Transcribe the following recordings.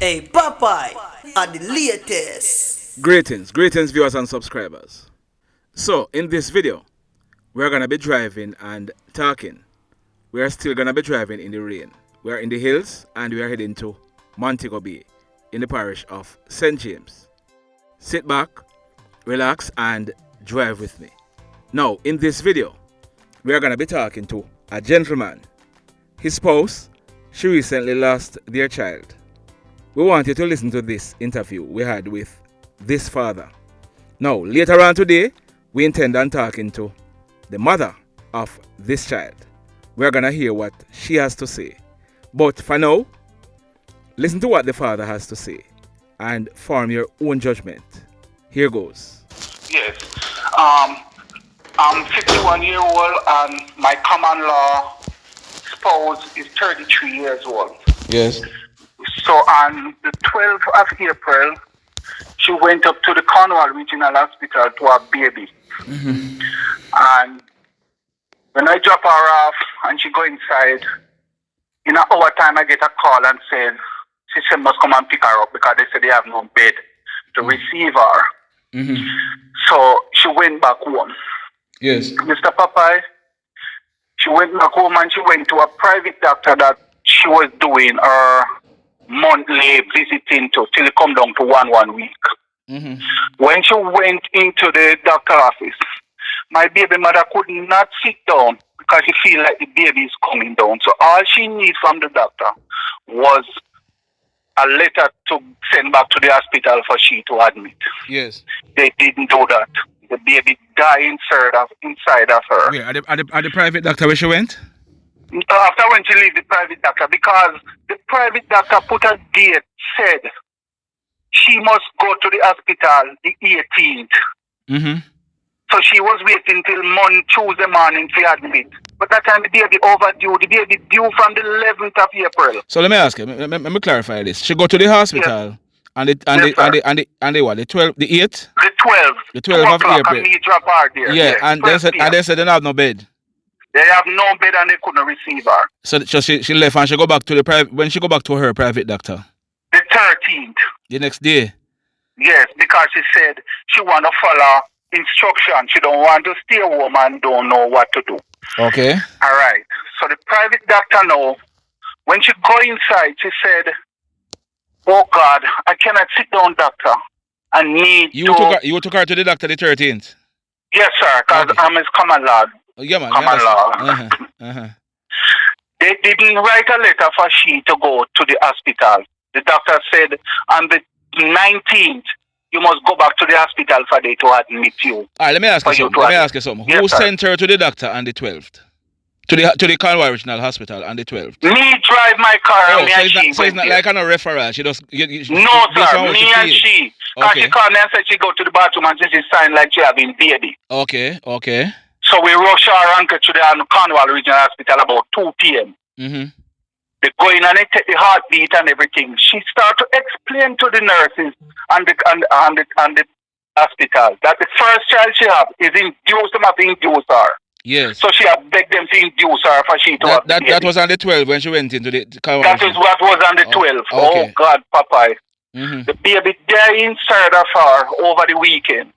Hey, Popeye are the latest. Greetings viewers and subscribers. So in this video, we're gonna be driving and talking. We're still gonna be driving in the rain. We're in the hills and we are heading to Montego Bay in the parish of St. James. Sit back, relax and drive with me. Now in this video, we are gonna be talking to a gentleman. His spouse, she recently lost their child. We want you to listen to this interview we had with this father. Now, later on today, we intend on talking to the mother of this child. We're going to hear what she has to say. But for now, listen to what the father has to say and form your own judgment. Here goes. Yes. I'm 51 years old and my common law spouse is 33 years old. Yes. So on the 12th of April, she went up to the Cornwall Regional Hospital to have baby. Mm-hmm. And when I drop her off and she go inside, in an hour time I get a call and said, sister must come and pick her up because they said they have no bed to receive her. Mm-hmm. So she went back home. Yes. Mr. Popeye, she went back home and she went to a private doctor that she was doing her monthly visiting to till it come down to one week. Mm-hmm. When she went into the doctor office, my baby mother could not sit down because she feel like the baby is coming down. So all she needs from the doctor was a letter to send back to the hospital for she to admit. Yes. They didn't do that. The baby died inside of her. Wait, at the private doctor where she went? After when she leave the private doctor, because the private doctor put a date, said she must go to the hospital the 18th. Mm-hmm. So she was waiting till Tuesday morning to admit. But that time the baby overdue. The baby due from the 11th of April. So let me ask you, let me clarify this. She go to the hospital. Yes. And the 12th, the 8th? The 12th. The 12th of April. And me drop her there. Yeah, yes, and they said they don't have no bed. They have no bed and they couldn't receive her. So she left and she go back to the private. When she go back to her private doctor? The 13th. The next day. Yes, because she said she want to follow instruction. She don't want to stay home and don't know what to do. Okay. All right. So the private doctor know. When she go inside, she said, "Oh God, I cannot sit down, doctor. I need you took her to the doctor the 13th. Yes, sir. Because I'm his common law. Oh, yeah, man. Common law. Uh-huh. Uh-huh. They didn't write a letter for she to go to the hospital. The doctor said on the 19th, you must go back to the hospital for they to admit you. All right, let me ask you something. Yes, who sir. Sent her to the doctor on the 12th? To the Cornwall Regional Hospital on the 12th? Me drive my car and me and she. So it's not like a referral. She just... No, sir. Me and she. Because she called me and said she go to the bathroom and she signed like she having baby. Okay. So we rush her uncle to the Cornwall Regional Hospital about 2 p.m. Mm-hmm. They go in and they take the heartbeat and everything. She start to explain to the nurses and the hospital that the first child she have is induced, them have induced her. Yes. So she have begged them to induce her for she to have that was on the 12th when she went into the Cornwall. That is what was on the 12th. Okay. Oh God, Popeye. Mm-hmm. The baby died inside of her over the weekend.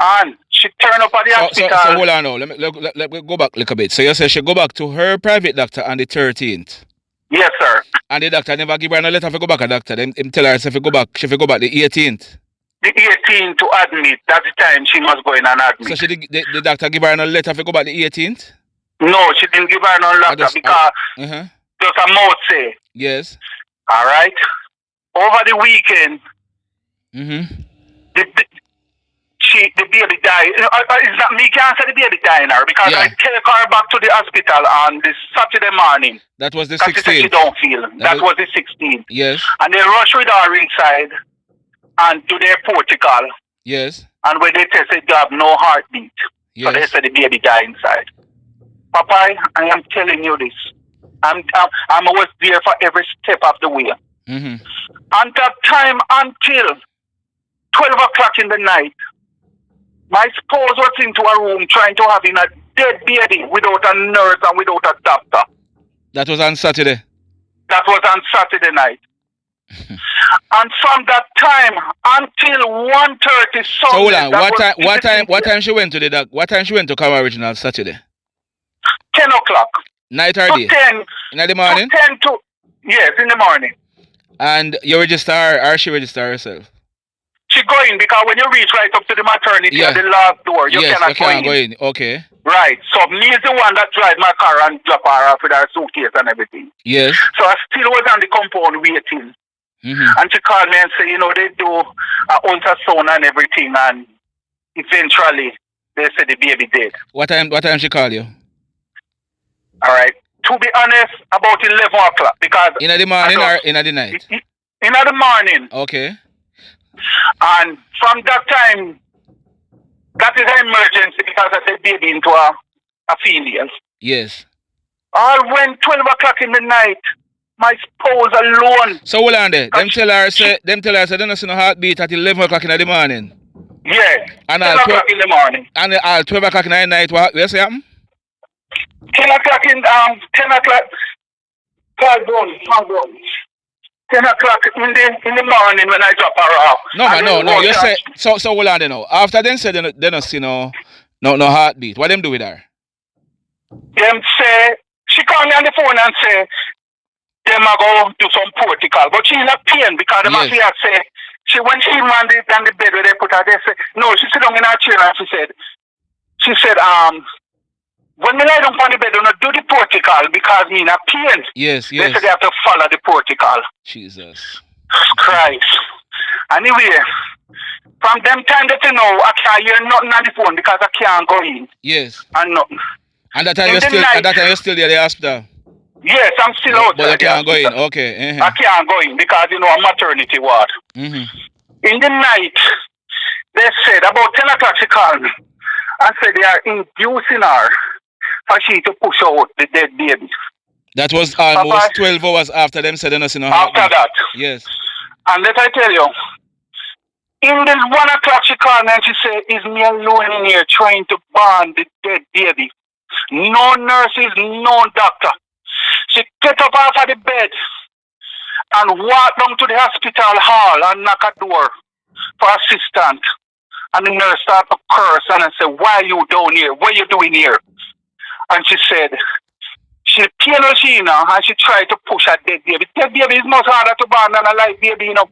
And she turned up at the hospital. So hold on now. Let me go back a little bit. So you say she go back to her private doctor on the 13th. Yes, sir. And the doctor never give her a letter to go back to doctor. Then him tell her if she go back the 18th. The 18th to admit. That's the time she must go in and admit. So the doctor give her a letter to go back the 18th? No, she didn't give her no letter because just a mouth say. Yes. All right. Over the weekend, the baby died. It's not me can't say the baby died now because I take her back to the hospital on this Saturday morning. That was the 16th. She said she don't feel. That was the 16th. Yes. And they rush with her inside and do their protocol. Yes. And when they tested, they have no heartbeat. Yes. So they said the baby died inside. Popeye, I am telling you this. I'm always there for every step of the way. Mm-hmm. And that time until 12 o'clock in the night, my spouse was into a room trying to have in a dead baby without a nurse and without a doctor. That was on Saturday? That was on Saturday night. And from that time until 1:30 So hold Sunday, on. that was What time she went to the doc? What time she went to Kama Original Saturday? 10 o'clock. Night or To day? 10. In the morning? To 10 to, yes, in the morning. And you register her or she register herself? She go in because when you reach right up to the maternity at the last door, you yes, cannot you can't go in. Okay. Right. So me is the one that drive my car and drop her off with her suitcase and everything. Yes. So I still was on the compound waiting. And she called me and said, you know, they do ultrasound and everything, and eventually they said the baby dead. What time she called you? All right. To be honest, about 11 o'clock because in the morning or in the night? In the morning. Okay. And from that time, that is an emergency because I said baby into a female. Yes. All when 12 o'clock in the night, my spouse alone. So hold on there. Them tell her say they don't see no heartbeat at 11 o'clock in the morning. Yeah. And 10 o'clock in the morning. And at 12 o'clock in the night, what say happen? 10 o'clock in 10 o'clock. Calm down. 10 o'clock in the morning when I drop her off. No man, no. You say so hold on there now. After them say they don't see no heartbeat. What them do with her? Them say she called me on the phone and say them are go do some protocol, but she's not pain because the mafia say when she landed on the bed where they put her, they say no, she sit down in her chair and she said when me lie down on the bed, do not do the protocol because me not pain. Yes. They said they have to follow the protocol. Jesus Christ. Anyway, from them time that you know I can't hear nothing on the phone because I can't go in. Yes. And nothing. And that time you're still there at the hospital? Yes, I'm still outside. But you can't go in, okay. I can't go in because you know a maternity ward. In the night, they said about 10 o'clock she called me and said they are inducing her for she to push out the dead baby. That was almost 12 hours after them said no after that. Yes. And let I tell you, in the 1 o'clock she called me and she said, is me alone in here trying to burn the dead baby? No nurses, no doctor. She get up off of the bed and walk down to the hospital hall and knock at the door for assistant. And the nurse started to curse and I said, why are you down here? What are you doing here? And she said, she piano she now and she tried to push her dead baby. Dead baby is much harder to burn than a live baby, you know.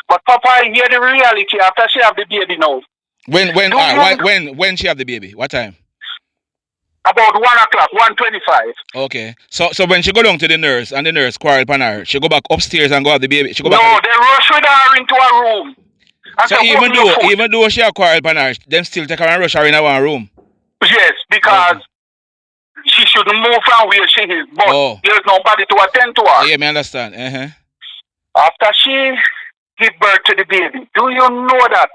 But Papa, I hear the reality after she have the baby now. When she have the baby? What time? About 1 o'clock, 1:25. Okay. So when she go down to the nurse and the nurse quarrel upon her, she go back upstairs and go have the baby. She go back. No, they rush with her into a room. So even though she a quarrel upon her, them still take her and rush her in one room. Yes, because she shouldn't move from where she is, but there's nobody to attend to her. Yeah, me understand. After she give birth to the baby, do you know that?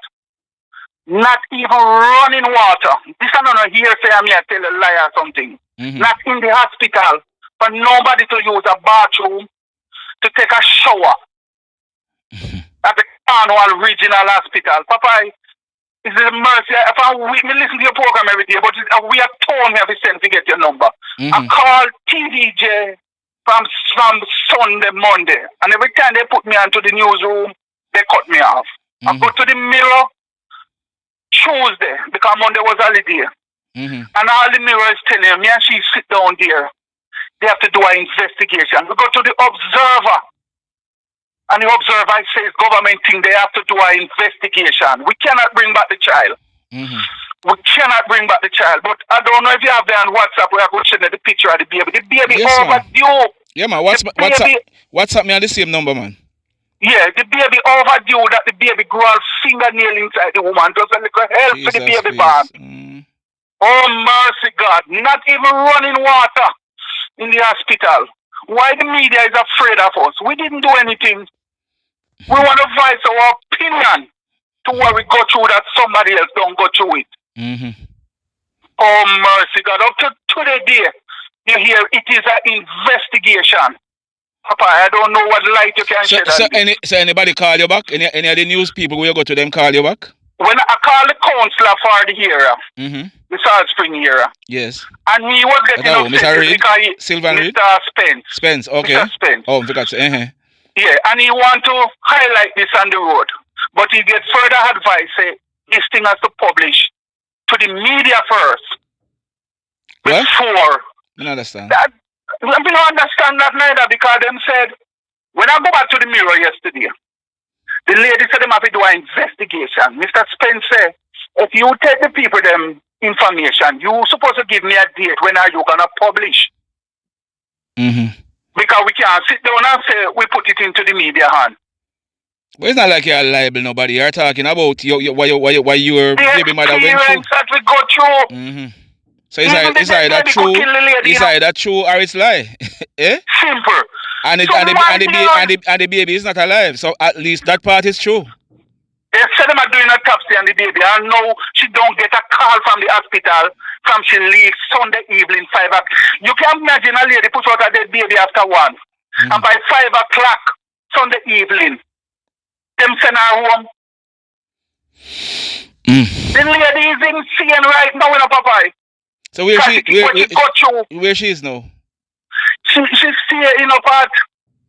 Not even running water. This is not hearsay. I mean, I tell a lie or something. Not in the hospital, for nobody to use a bathroom to take a shower at the Cornwall Regional Hospital. Papa, is it a mercy? If we listen to your program every day, but we are told me to send to get your number. I called TDJ from Sunday, Monday, and every time they put me onto the newsroom, they cut me off. I go to the Mirror Tuesday because Monday was holiday. And all the Mirror is telling me and she sit down there. They have to do an investigation. We go to the Observer. And the Observer says government thing they have to do an investigation. We cannot bring back the child. We cannot bring back the child. But I don't know if you have there on WhatsApp where I go send the picture of the baby. The baby overdue. Yeah, man. WhatsApp me on the same number, man. Yeah, the baby overdue that the baby grow a fingernail inside the woman. Just a little help for the baby born. Oh, mercy God. Not even running water in the hospital. Why the media is afraid of us? We didn't do anything. We want to voice our opinion to where we go through that somebody else don't go through it. Oh, mercy God. Up to today, you hear it is an investigation. Papa, I don't know what light you can shed on this. So anybody call you back? Any of the news people where you go to them call you back? When I call the counselor for the area, the Salt Spring area. Yes. And he was getting upset Mr. Reed? because Sylvan Reed? Mr. Spence. Spence, okay. Mr. Spence. Oh, I forgot to say. Yeah, and he want to highlight this on the road. But he gets further advice, say, this thing has to publish to the media first. What? Before. I don't understand. That, we don't understand that neither, because them said, when I go back to the Mirror yesterday, the lady said them have to do an investigation. Mr. Spencer, if you take the people them information, you supposed to give me a date when are you gonna publish? Mm-hmm. Because we can't sit down and say we put it into the media hand. But it's not like you're liable, nobody. You're talking about why your baby mother went through. That we go through. Mm-hmm. So it's either true, or it's lie. Eh? Simple. And the baby is not alive. So at least that part is true. They said them are doing a topsy on the baby, and now she don't get a call from the hospital from she leaves Sunday evening 5 o'clock. You can imagine a lady puts out a dead baby after 1, and by 5 o'clock Sunday evening, them send her home. The lady is insane right now in a Popeye. So where she is now? She's still in a part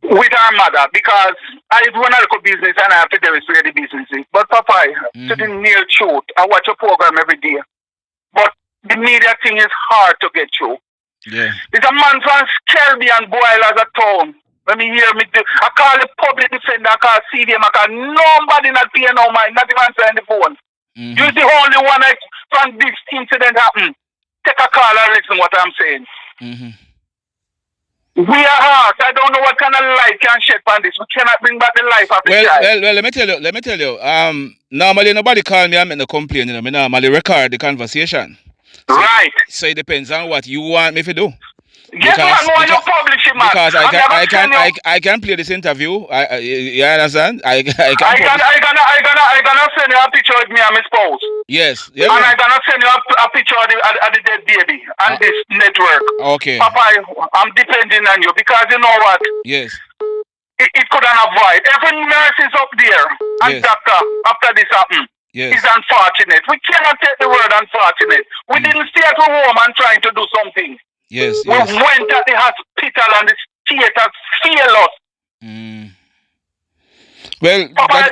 with her mother, because I run a local business and I have to demonstrate the business. But Papa, to the near truth, I watch a program every day. But the media thing is hard to get through. Yeah. It's a man from Caribbean boil as a town. Let me hear me. I call the public defender, I call CDM, I call nobody not paying no mind, not even answering the phone. You're the only one from this incident happened. Take a call and listen what I'm saying. We are hard. I don't know what kind of light can shed on this. We cannot bring back the life of the child. Well, let me tell you. Normally nobody call me and make no complaint. You know, me normally record the conversation. Right. So it depends on what you want me to do. Yes, man, when you publish it, man. Because I can play this interview. You understand? I gonna send you a picture of me and my spouse. Yes. Yeah, and I'm gonna send you a picture of the dead baby on this network. Okay. Papa, I'm depending on you, because you know what? Yes. It couldn't avoid. Every nurse is up there and doctor after this happened. Yes. It's unfortunate. We cannot take the word unfortunate. We didn't stay at home and trying to do something. Yes. We went at the hospital and the theater failed us. Well, Papa,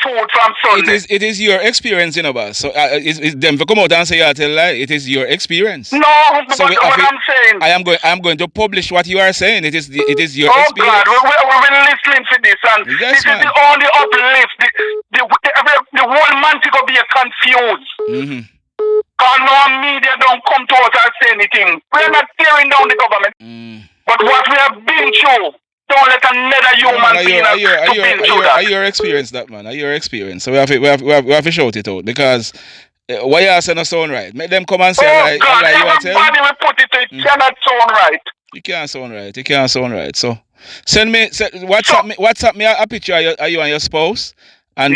food from Sunday. It is your experience, you know, boss. So it's them to come out and say you tell lie. It is your experience. No, so what I'm saying. I'm going to publish what you are saying. It is your experience. Oh God, we've been listening to this, and this is the only uplift. The whole Montego Bay confused. Because no media don't come to us and say anything. We're not tearing down the government. But what we have been through, don't let another human being been through that. Are your experience that, man? Are your experience? So we have to shout it out, because why you saying not sound right? Make them come and say God, everybody will put it cannot sound right. You can't sound right. So send me WhatsApp me a picture of you and your spouse, and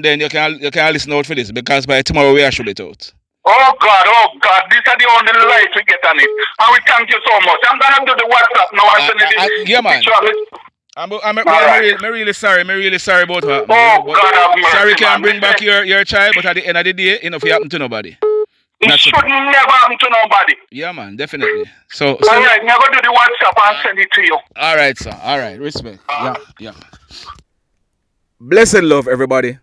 then you can listen out for this, because by tomorrow we are shoot it out. Oh God, these are the only lights we get on it. And we thank you so much. I'm gonna do the WhatsApp now and send it yeah, man. I'm really sorry. I'm really sorry about that. Oh God, have mercy. Sorry, can't bring back your child, but at the end of the day, if it happen to nobody. It should never happen to nobody. Yeah, man, definitely. So alright, I'm gonna do the WhatsApp and send it to you. Alright, sir. Alright, respect. Yeah. Blessed love, everybody.